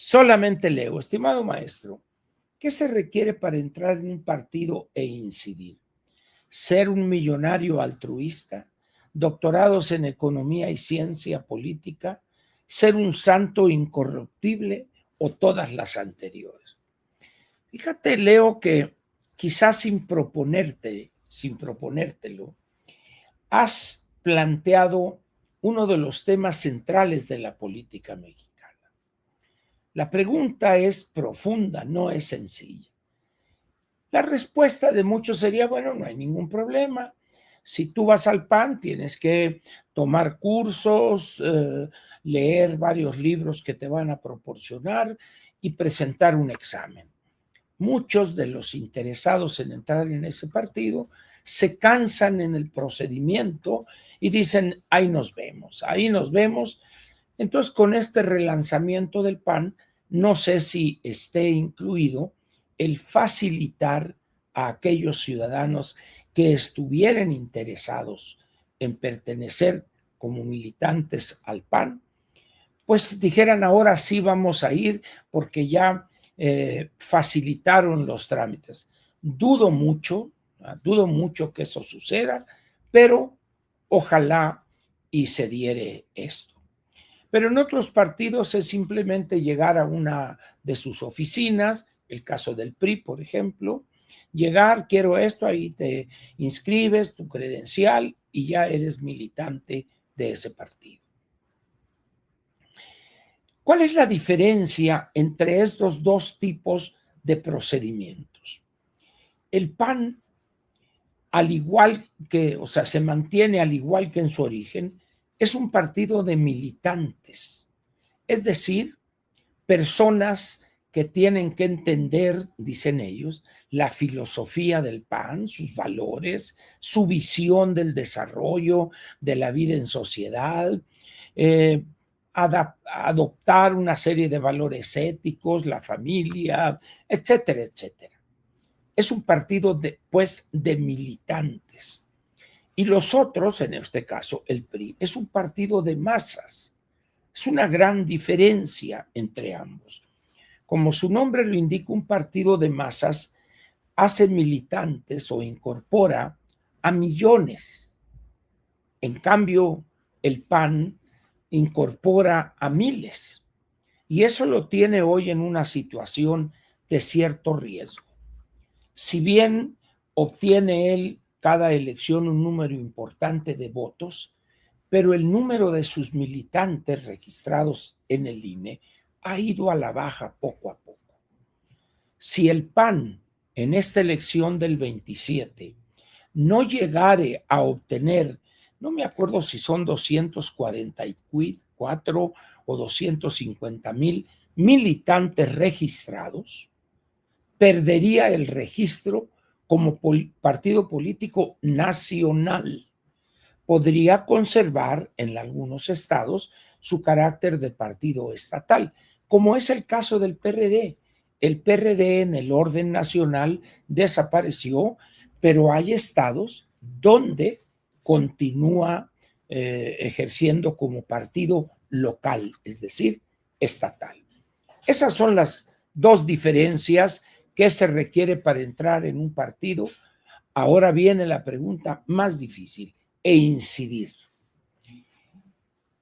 Solamente leo, estimado maestro, ¿qué se requiere para entrar en un partido e incidir? ¿Ser un millonario altruista? ¿Doctorados en economía y ciencia política? ¿Ser un santo incorruptible o todas las anteriores? Fíjate, Leo, que quizás sin proponértelo, has planteado uno de los temas centrales de la política mexicana. La pregunta es profunda, no es sencilla. La respuesta de muchos sería, bueno, no hay ningún problema. Si tú vas al PAN, tienes que tomar cursos, leer varios libros que te van a proporcionar y presentar un examen. Muchos de los interesados en entrar en ese partido se cansan en el procedimiento y dicen, ahí nos vemos, ahí nos vemos. Entonces, con este relanzamiento del PAN, no sé si esté incluido el facilitar a aquellos ciudadanos que estuvieran interesados en pertenecer como militantes al PAN, pues dijeran ahora sí vamos a ir porque ya facilitaron los trámites. Dudo mucho que eso suceda, pero ojalá y se diere esto. Pero en otros partidos es simplemente llegar a una de sus oficinas, el caso del PRI, por ejemplo, llegar, quiero esto, ahí te inscribes, tu credencial y ya eres militante de ese partido. ¿Cuál es la diferencia entre estos dos tipos de procedimientos? El PAN, al igual que, o sea, se mantiene al igual que en su origen, es un partido de militantes, es decir, personas que tienen que entender, dicen ellos, la filosofía del PAN, sus valores, su visión del desarrollo de la vida en sociedad, adoptar una serie de valores éticos, la familia, etcétera, etcétera. Es un partido pues, de militantes. Y los otros, en este caso el PRI, es un partido de masas. Es una gran diferencia entre ambos. Como su nombre lo indica, un partido de masas hace militantes o incorpora a millones. En cambio, el PAN incorpora a miles. Y eso lo tiene hoy en una situación de cierto riesgo. Si bien obtiene él cada elección un número importante de votos, pero el número de sus militantes registrados en el INE ha ido a la baja poco a poco. Si el PAN en esta elección del 27 no llegare a obtener, no me acuerdo si son 244 o 250,000 militantes registrados, perdería el registro como partido político nacional. Podría conservar en algunos estados su carácter de partido estatal, como es el caso del PRD. El PRD en el orden nacional desapareció, pero hay estados donde continúa ejerciendo como partido local, es decir, estatal. Esas son las dos diferencias que se requiere para entrar en un partido. Ahora viene la pregunta más difícil, e incidir.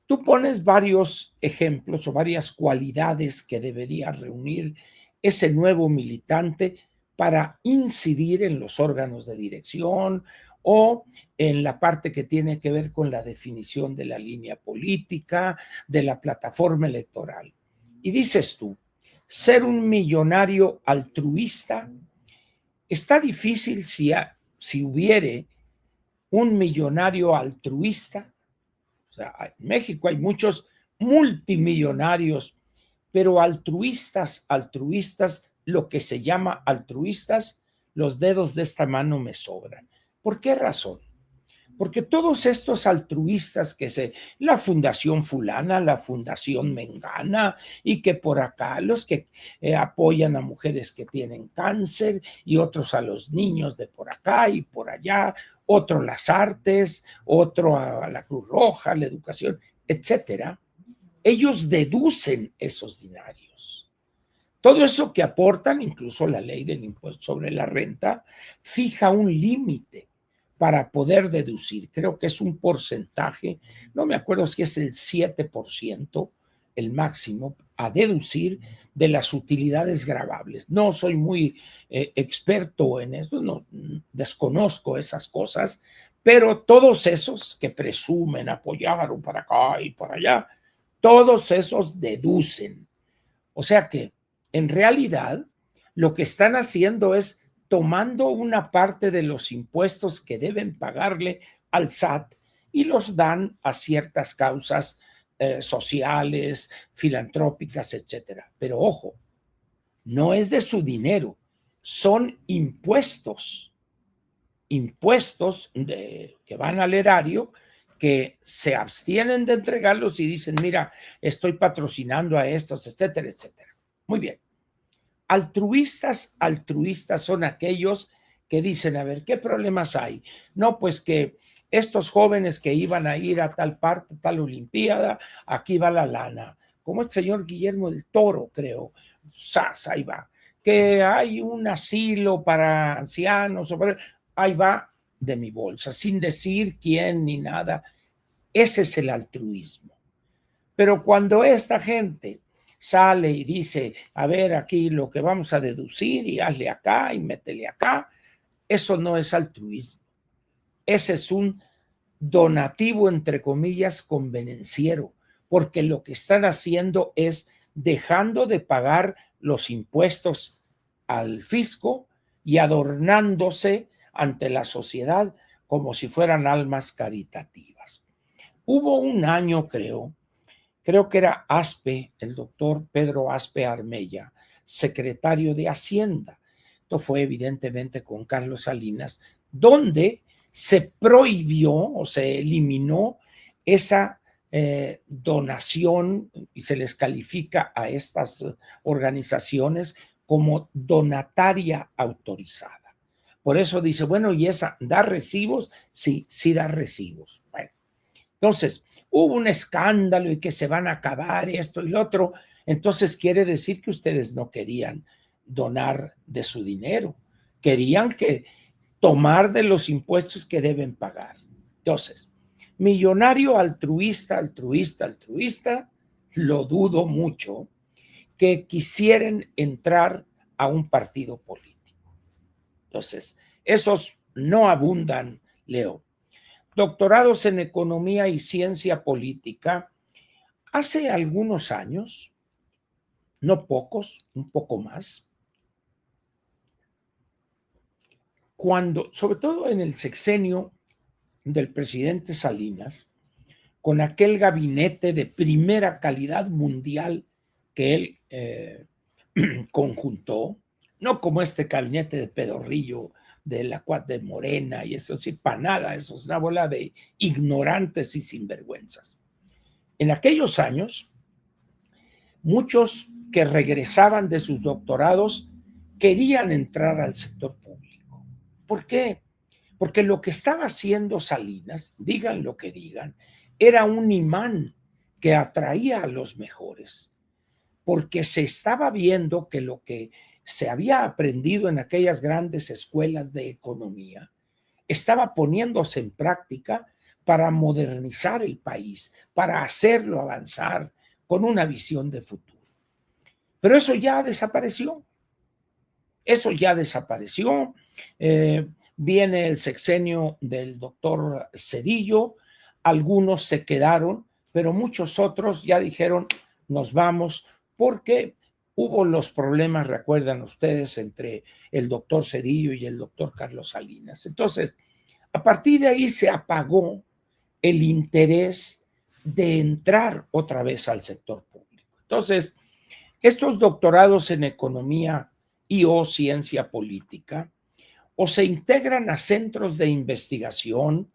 Tú pones varios ejemplos o varias cualidades que debería reunir ese nuevo militante para incidir en los órganos de dirección o en la parte que tiene que ver con la definición de la línea política, de la plataforma electoral. Y dices tú, ser un millonario altruista está difícil si hubiere un millonario altruista. O sea, en México hay muchos multimillonarios, pero altruistas, lo que se llama altruistas, los dedos de esta mano me sobran. ¿Por qué razón? Porque todos estos altruistas la fundación fulana, la fundación mengana, y que por acá los que apoyan a mujeres que tienen cáncer y otros a los niños de por acá y por allá, otro las artes, otro a la Cruz Roja, la educación, etcétera. Ellos deducen esos dinarios. Todo eso que aportan, incluso la ley del impuesto sobre la renta, fija un límite para poder deducir. Creo que es un porcentaje, no me acuerdo si es el 7%, el máximo a deducir de las utilidades gravables. No soy muy experto en eso, no, desconozco esas cosas, pero todos esos que presumen apoyaron para acá y para allá, todos esos deducen. O sea que en realidad lo que están haciendo es tomando una parte de los impuestos que deben pagarle al SAT y los dan a ciertas causas sociales, filantrópicas, etcétera. Pero ojo, no es de su dinero, son impuestos que van al erario, que se abstienen de entregarlos y dicen, mira, estoy patrocinando a estos, etcétera, etcétera. Muy bien. Altruistas son aquellos que dicen, a ver, ¿qué problemas hay? No, pues que estos jóvenes que iban a ir a tal parte, tal olimpiada, aquí va la lana. Como el señor Guillermo del Toro, creo, ahí va. Que hay un asilo para ancianos, ahí va de mi bolsa, sin decir quién ni nada. Ese es el altruismo. Pero cuando esta gente sale y dice, a ver, aquí lo que vamos a deducir y hazle acá y métele acá, eso no es altruismo. Ese es un donativo, entre comillas, convenenciero, porque lo que están haciendo es dejando de pagar los impuestos al fisco y adornándose ante la sociedad como si fueran almas caritativas. Hubo un año, creo que era Aspe, el doctor Pedro Aspe Armella, secretario de Hacienda. Esto fue evidentemente con Carlos Salinas, donde se prohibió o se eliminó esa donación y se les califica a estas organizaciones como donataria autorizada. Por eso dice, bueno, ¿y esa da recibos? Sí, sí da recibos. Bueno, entonces, hubo un escándalo y que se van a acabar esto y lo otro. Entonces quiere decir que ustedes no querían donar de su dinero, querían que tomar de los impuestos que deben pagar. Entonces, millonario altruista, lo dudo mucho que quisieran entrar a un partido político. Entonces, esos no abundan, Leo. Doctorados en economía y ciencia política. Hace algunos años, no pocos, un poco más, cuando, sobre todo en el sexenio del presidente Salinas, con aquel gabinete de primera calidad mundial que él conjuntó, no como este gabinete de pedorrillo de la Cuat de Morena y eso sí, para nada, eso es una bola de ignorantes y sinvergüenzas. En aquellos años, muchos que regresaban de sus doctorados querían entrar al sector público. ¿Por qué? Porque lo que estaba haciendo Salinas, digan lo que digan, era un imán que atraía a los mejores, porque se estaba viendo que lo que se había aprendido en aquellas grandes escuelas de economía estaba poniéndose en práctica para modernizar el país, para hacerlo avanzar con una visión de futuro. Pero eso ya desapareció. Eso ya desapareció. Viene el sexenio del doctor Zedillo, algunos se quedaron, pero muchos otros ya dijeron, nos vamos, porque hubo los problemas, recuerdan ustedes, entre el doctor Zedillo y el doctor Carlos Salinas. Entonces, a partir de ahí se apagó el interés de entrar otra vez al sector público. Entonces, estos doctorados en economía y o ciencia política o se integran a centros de investigación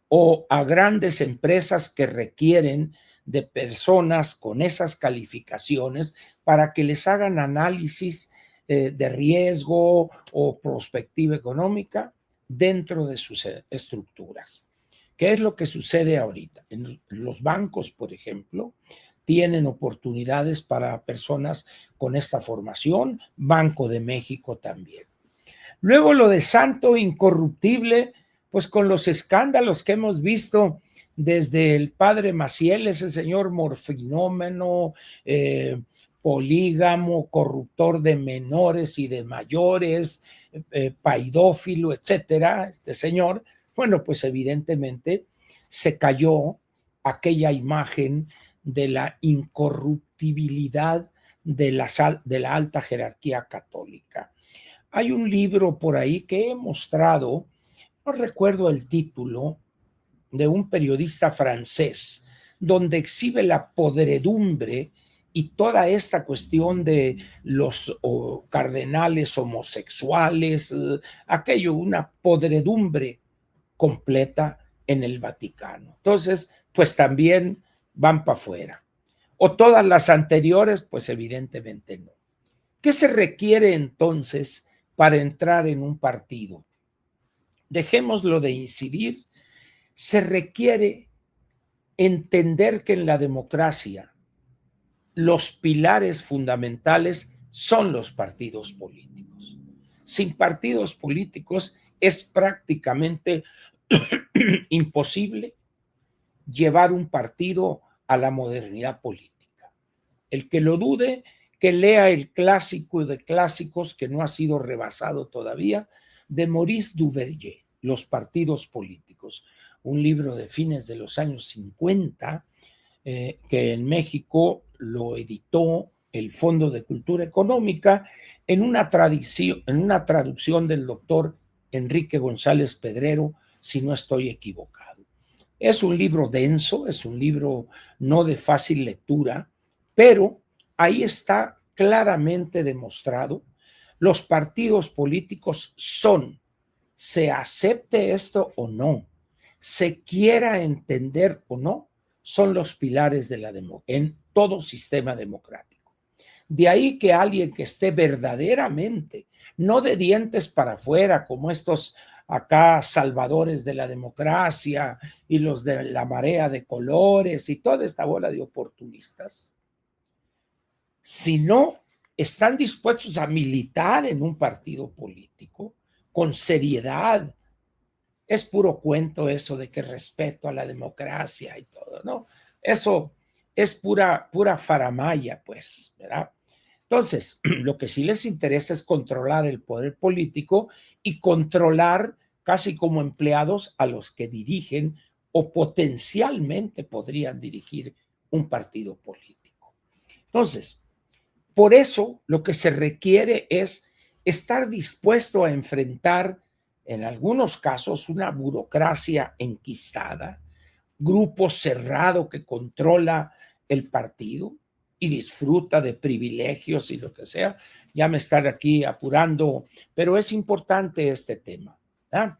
o a grandes empresas que requieren de personas con esas calificaciones para que les hagan análisis de riesgo o prospectiva económica dentro de sus estructuras. ¿Qué es lo que sucede ahorita? En los bancos, por ejemplo, tienen oportunidades para personas con esta formación, Banco de México también. Luego lo de santo incorruptible, pues con los escándalos que hemos visto desde el padre Maciel, ese señor morfinómeno, polígamo, corruptor de menores y de mayores, paidófilo, etcétera, este señor, bueno, pues evidentemente se cayó aquella imagen de la incorruptibilidad de la alta jerarquía católica. Hay un libro por ahí que he mostrado, no recuerdo el título, de un periodista francés, donde exhibe la podredumbre y toda esta cuestión de los cardenales homosexuales, aquello, una podredumbre completa en el Vaticano. Entonces, pues también van para afuera. O todas las anteriores, pues evidentemente no. ¿Qué se requiere entonces para entrar en un partido? Dejémoslo de incidir. Se requiere entender que en la democracia los pilares fundamentales son los partidos políticos. Sin partidos políticos es prácticamente imposible llevar un partido a la modernidad política. El que lo dude, que lea el clásico de clásicos que no ha sido rebasado todavía, de Maurice Duverger, Los partidos políticos, un libro de fines de los años 50, que en México lo editó el Fondo de Cultura Económica en una traducción del doctor Enrique González Pedrero, si no estoy equivocado. Es un libro denso, es un libro no de fácil lectura, pero ahí está claramente demostrado, los partidos políticos son, se acepte esto o no, se quiera entender o no, son los pilares de la democracia en todo sistema democrático. De ahí que alguien que esté verdaderamente, no de dientes para afuera, como estos acá salvadores de la democracia y los de la marea de colores y toda esta bola de oportunistas, sino están dispuestos a militar en un partido político con seriedad. Es puro cuento eso de que respeto a la democracia y todo, ¿no? Eso es pura faramaya, pues, ¿verdad? Entonces, lo que sí les interesa es controlar el poder político y controlar casi como empleados a los que dirigen o potencialmente podrían dirigir un partido político. Entonces, por eso lo que se requiere es estar dispuesto a enfrentar, en algunos casos, una burocracia enquistada, grupo cerrado que controla el partido y disfruta de privilegios y lo que sea. Ya me están aquí apurando, pero es importante este tema, ¿verdad?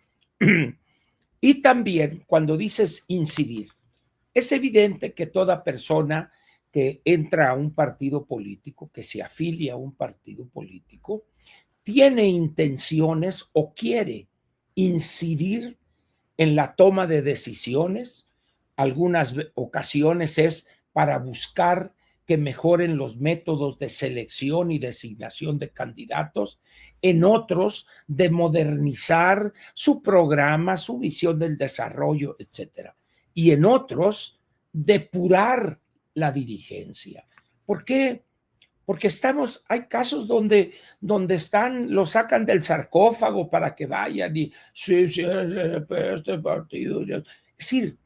Y también cuando dices incidir, es evidente que toda persona que entra a un partido político, que se afilia a un partido político, tiene intenciones o quiere incidir en la toma de decisiones. Algunas ocasiones es para buscar que mejoren los métodos de selección y designación de candidatos, en otros de modernizar su programa, su visión del desarrollo, etcétera. Y en otros, depurar la dirigencia. ¿Por qué? Porque hay casos donde lo sacan del sarcófago para que vayan y sí, este partido. Es decir,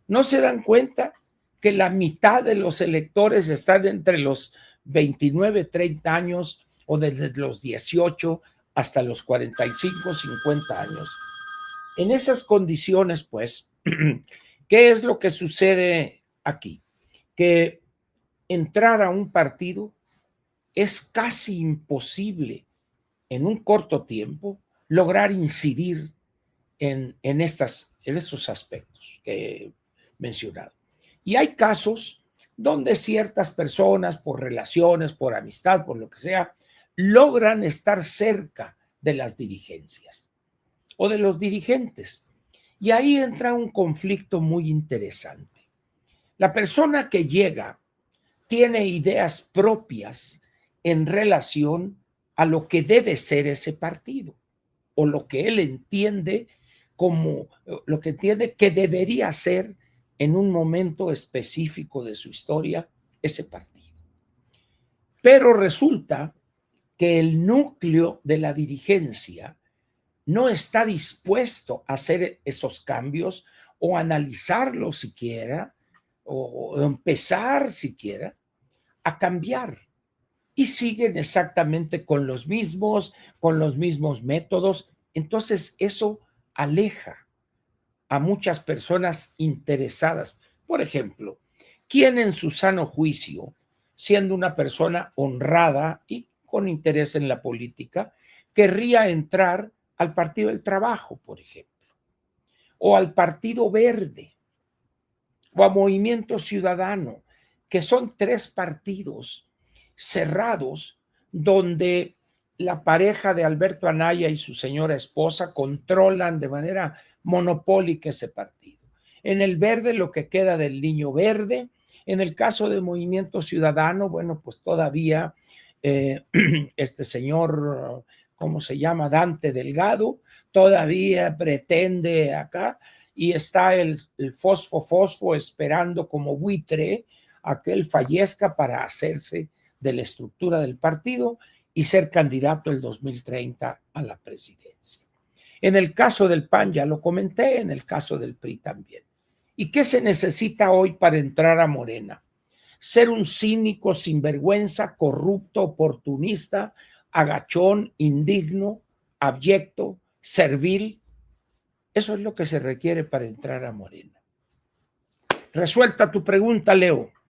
no se dan cuenta que la mitad de los electores están entre los 29, 30 años o desde los 18 hasta los 45, 50 años. En esas condiciones, pues, ¿qué es lo que sucede aquí? Que entrar a un partido es casi imposible en un corto tiempo lograr incidir en estos aspectos que he mencionado. Y hay casos donde ciertas personas, por relaciones, por amistad, por lo que sea, logran estar cerca de las dirigencias o de los dirigentes. Y ahí entra un conflicto muy interesante. La persona que llega tiene ideas propias en relación a lo que debe ser ese partido o lo que él entiende como lo que entiende que debería ser en un momento específico de su historia ese partido. Pero resulta que el núcleo de la dirigencia no está dispuesto a hacer esos cambios o analizarlos siquiera o empezar siquiera a cambiar y siguen exactamente con los mismos métodos. Entonces eso aleja a muchas personas interesadas. Por ejemplo, ¿quién en su sano juicio, siendo una persona honrada y con interés en la política, querría entrar al Partido del Trabajo, por ejemplo, o al Partido Verde, o a Movimiento Ciudadano, que son tres partidos cerrados donde la pareja de Alberto Anaya y su señora esposa controlan de manera monopólica ese partido? En el Verde, lo que queda del Niño Verde. En el caso del Movimiento Ciudadano, bueno, pues todavía este señor, ¿cómo se llama? Dante Delgado, todavía pretende acá, y está el fosfo esperando como buitre a que él fallezca para hacerse de la estructura del partido y ser candidato el 2030 a la presidencia. En el caso del PAN ya lo comenté, en el caso del PRI también. ¿Y qué se necesita hoy para entrar a Morena? Ser un cínico, sinvergüenza, corrupto, oportunista, agachón, indigno, abyecto, servil. Eso es lo que se requiere para entrar a Morena. Resuelta tu pregunta, Leo.